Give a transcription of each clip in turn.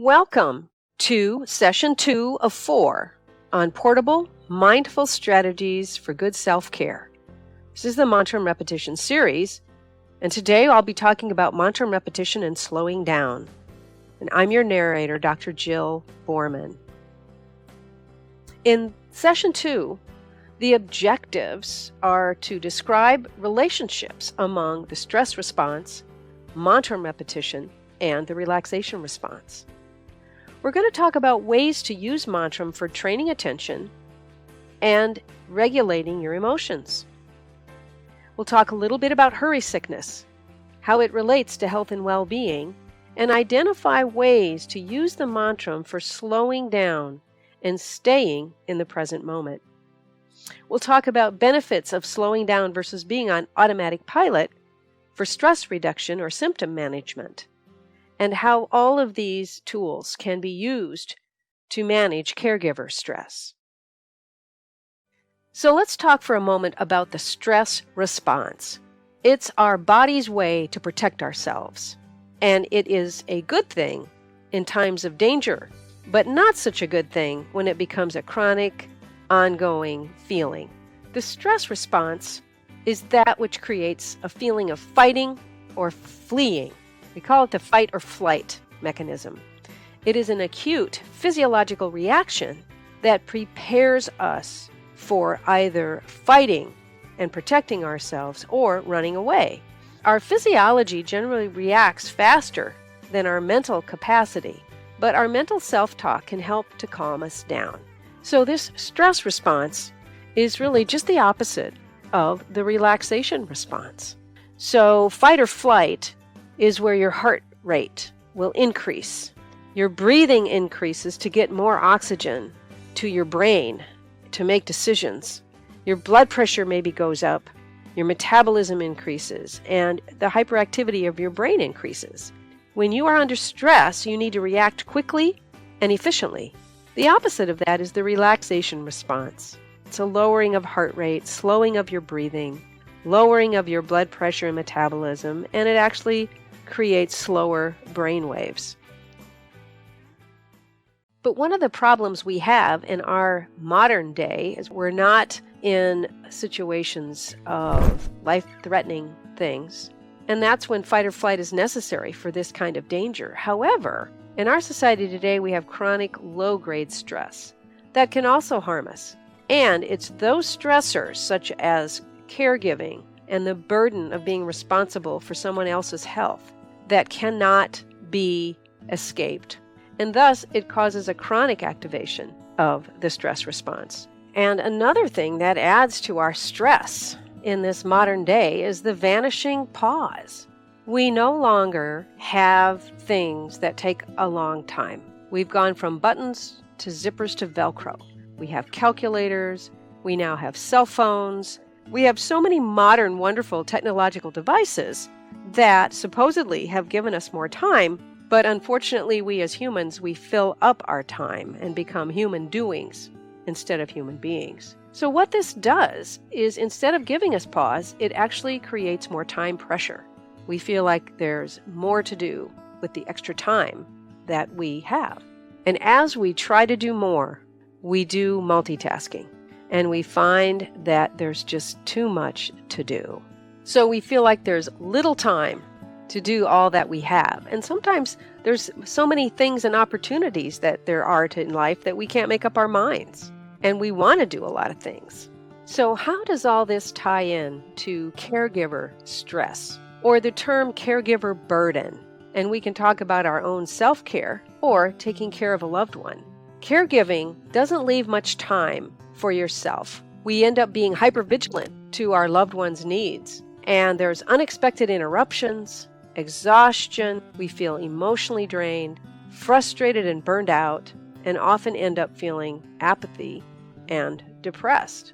Welcome to session 2 of 4 on portable, mindful strategies for good self-care. This is the Mantram Repetition series, and today I'll be talking about Mantram repetition and slowing down. And I'm your narrator, Dr. Jill Borman. In session 2, the objectives are to describe relationships among the stress response, Mantram repetition, and the relaxation response. We're going to talk about ways to use Mantram for training attention and regulating your emotions. We'll talk a little bit about hurry sickness, how it relates to health and well-being, and identify ways to use the Mantram for slowing down and staying in the present moment. We'll talk about benefits of slowing down versus being on automatic pilot for stress reduction or symptom management, and how all of these tools can be used to manage caregiver stress. So let's talk for a moment about the stress response. It's our body's way to protect ourselves, and it is a good thing in times of danger, but not such a good thing when it becomes a chronic, ongoing feeling. The stress response is that which creates a feeling of fighting or fleeing. We call it the fight or flight mechanism. It is an acute physiological reaction that prepares us for either fighting and protecting ourselves or running away. Our physiology generally reacts faster than our mental capacity, but our mental self-talk can help to calm us down. So this stress response is really just the opposite of the relaxation response. So fight or flight is where your heart rate will increase. Your breathing increases to get more oxygen to your brain to make decisions. Your blood pressure maybe goes up, your metabolism increases, and the hyperactivity of your brain increases. When you are under stress, you need to react quickly and efficiently. The opposite of that is the relaxation response. It's a lowering of heart rate, slowing of your breathing, lowering of your blood pressure and metabolism, and it actually creates slower brain waves. But one of the problems we have in our modern day is we're not in situations of life-threatening things, and that's when fight or flight is necessary for this kind of danger. However, in our society today, we have chronic low-grade stress that can also harm us. And it's those stressors, such as caregiving and the burden of being responsible for someone else's health, that cannot be escaped. And thus, it causes a chronic activation of the stress response. And another thing that adds to our stress in this modern day is the vanishing pause. We no longer have things that take a long time. We've gone from buttons to zippers to Velcro. We have calculators. We now have cell phones. We have so many modern, wonderful technological devices that supposedly have given us more time, but unfortunately we as humans, we fill up our time and become human doings instead of human beings. So what this does is instead of giving us pause, it actually creates more time pressure. We feel like there's more to do with the extra time that we have. And as we try to do more, we do multitasking, and we find that there's just too much to do. So we feel like there's little time to do all that we have. And sometimes there's so many things and opportunities that there are in life that we can't make up our minds. And we want to do a lot of things. So how does all this tie in to caregiver stress or the term caregiver burden? And we can talk about our own self-care or taking care of a loved one. Caregiving doesn't leave much time for yourself. We end up being hypervigilant to our loved one's needs. And there's unexpected interruptions, exhaustion. We feel emotionally drained, frustrated and burned out, and often end up feeling apathy and depressed.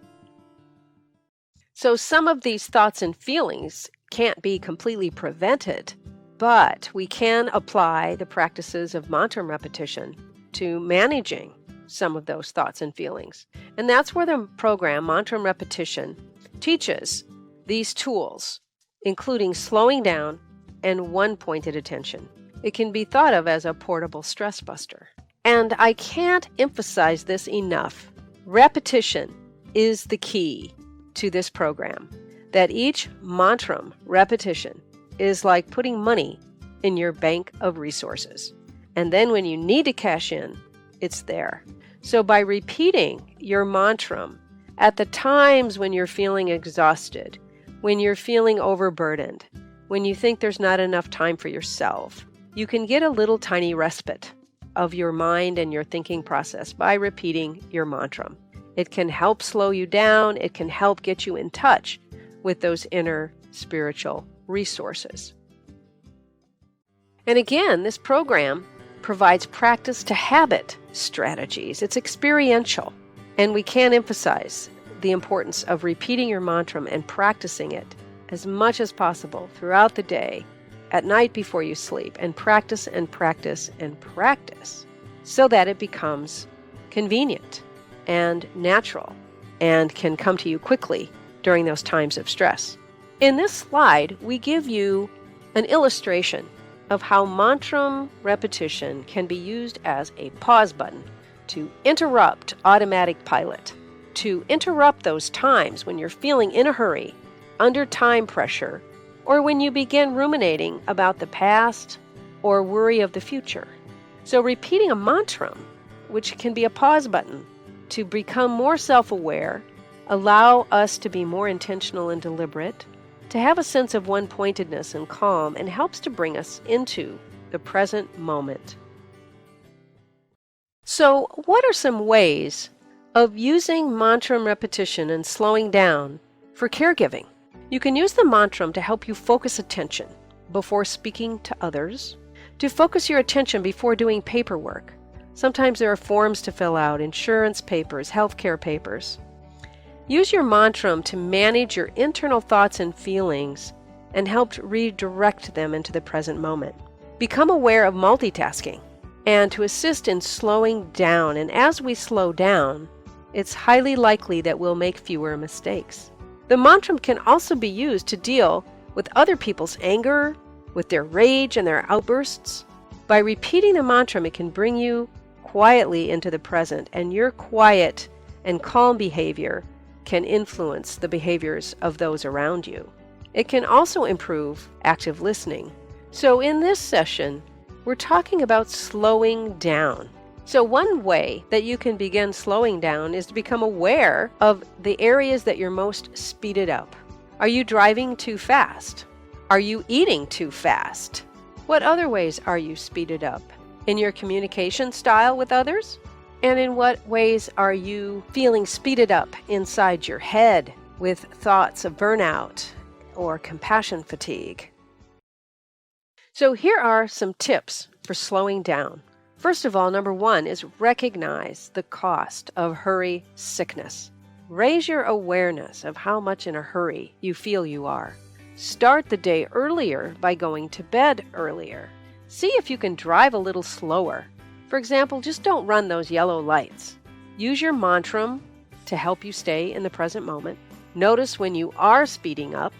So some of these thoughts and feelings can't be completely prevented, but we can apply the practices of Mantram repetition to managing some of those thoughts and feelings. And that's where the program, Mantram Repetition, teaches these tools, including slowing down and one-pointed attention. It can be thought of as a portable stress buster. And I can't emphasize this enough. Repetition is the key to this program. That each mantram repetition is like putting money in your bank of resources. And then when you need to cash in, it's there. So by repeating your mantram at the times when you're feeling exhausted, when you're feeling overburdened, when you think there's not enough time for yourself, you can get a little tiny respite of your mind and your thinking process by repeating your mantram. It can help slow you down. It can help get you in touch with those inner spiritual resources. And again, this program provides practice to habit strategies. It's experiential. And we can't emphasize the importance of repeating your mantram and practicing it as much as possible throughout the day, at night before you sleep, and practice and practice and practice so that it becomes convenient and natural and can come to you quickly during those times of stress. In this slide, we give you an illustration of how mantram repetition can be used as a pause button to interrupt automatic pilot, to interrupt those times when you're feeling in a hurry, under time pressure, or when you begin ruminating about the past or worry of the future. So repeating a mantram, which can be a pause button, to become more self-aware, allow us to be more intentional and deliberate, to have a sense of one-pointedness and calm, and helps to bring us into the present moment. So, what are some ways of using mantram repetition and slowing down for caregiving? You can use the mantram to help you focus attention before speaking to others, to focus your attention before doing paperwork. Sometimes there are forms to fill out, insurance papers, healthcare papers. Use your mantram to manage your internal thoughts and feelings and help redirect them into the present moment. Become aware of multitasking and to assist in slowing down. And as we slow down, it's highly likely that we'll make fewer mistakes. The mantram can also be used to deal with other people's anger, with their rage and their outbursts. By repeating the mantram, it can bring you quietly into the present, and your quiet and calm behavior can influence the behaviors of those around you. It can also improve active listening. So in this session, we're talking about slowing down. So one way that you can begin slowing down is to become aware of the areas that you're most speeded up. Are you driving too fast? Are you eating too fast? What other ways are you speeded up? In your communication style with others? And in what ways are you feeling speeded up inside your head with thoughts of burnout or compassion fatigue? So here are some tips for slowing down. First of all, number one is recognize the cost of hurry sickness. Raise your awareness of how much in a hurry you feel you are. Start the day earlier by going to bed earlier. See if you can drive a little slower. For example, just don't run those yellow lights. Use your mantram to help you stay in the present moment. Notice when you are speeding up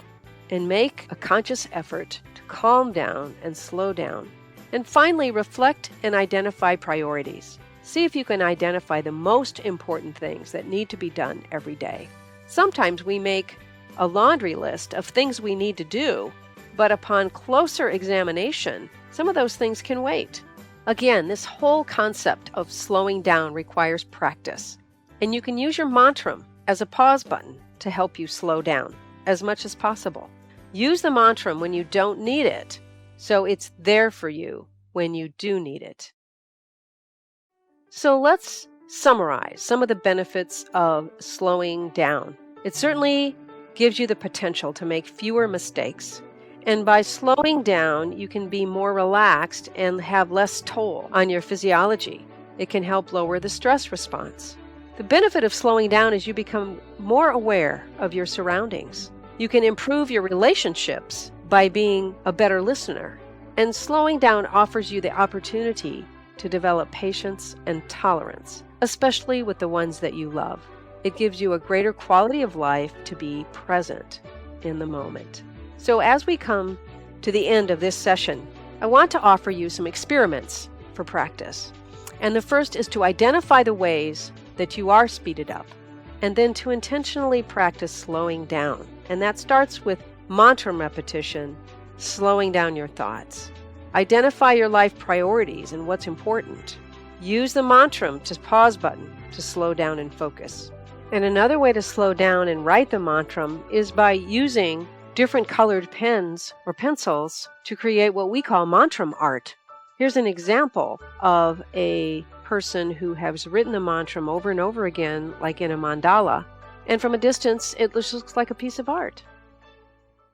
and make a conscious effort to calm down and slow down. And finally, reflect and identify priorities. See if you can identify the most important things that need to be done every day. Sometimes we make a laundry list of things we need to do, but upon closer examination, some of those things can wait. Again, this whole concept of slowing down requires practice, and you can use your mantram as a pause button to help you slow down as much as possible. Use the mantram when you don't need it, so it's there for you when you do need it. So let's summarize some of the benefits of slowing down. It certainly gives you the potential to make fewer mistakes. And by slowing down, you can be more relaxed and have less toll on your physiology. It can help lower the stress response. The benefit of slowing down is you become more aware of your surroundings. You can improve your relationships by being a better listener. And slowing down offers you the opportunity to develop patience and tolerance, especially with the ones that you love. It gives you a greater quality of life to be present in the moment. So as we come to the end of this session, I want to offer you some experiments for practice. And the first is to identify the ways that you are speeded up, and then to intentionally practice slowing down. And that starts with mantram repetition, slowing down your thoughts. Identify your life priorities and what's important. Use the mantram to pause button to slow down and focus. And another way to slow down and write the mantram is by using different colored pens or pencils to create what we call mantram art. Here's an example of a person who has written the mantram over and over again, like in a mandala. And from a distance, it looks like a piece of art.